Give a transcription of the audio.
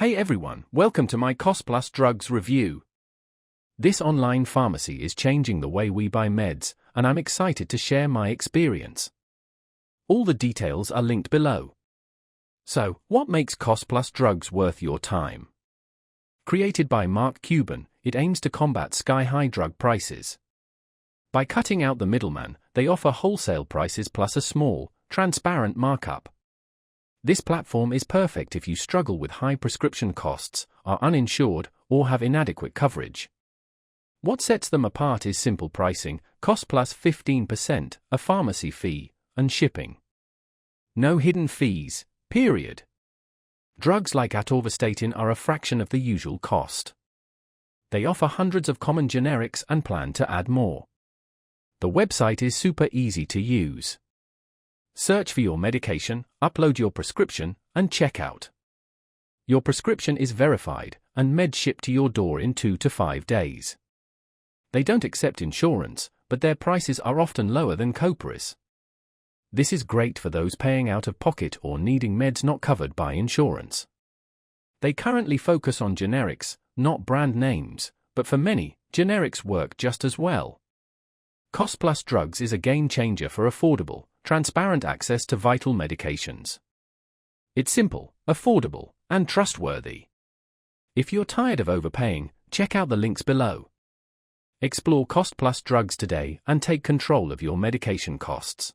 Hey everyone, welcome to my Cost Plus Drugs review. This online pharmacy is changing the way we buy meds, and I'm excited to share my experience. All the details are linked below. So, what makes Cost Plus Drugs worth your time? Created by Mark Cuban, it aims to combat sky-high drug prices. By cutting out the middleman, they offer wholesale prices plus a small, transparent markup. This platform is perfect if you struggle with high prescription costs, are uninsured, or have inadequate coverage. What sets them apart is simple pricing, cost plus 15%, a pharmacy fee, and shipping. No hidden fees, period. Drugs like atorvastatin are a fraction of the usual cost. They offer hundreds of common generics and plan to add more. The website is super easy to use. Search for your medication, upload your prescription, and check out. Your prescription is verified, and meds shipped to your door in 2 to 5 days. They don't accept insurance, but their prices are often lower than Copris. This is great for those paying out of pocket or needing meds not covered by insurance. They currently focus on generics, not brand names, but for many, generics work just as well. Cost Plus Drugs is a game changer for affordable, transparent access to vital medications. It's simple, affordable, and trustworthy. If you're tired of overpaying, check out the links below. Explore Cost Plus Drugs today and take control of your medication costs.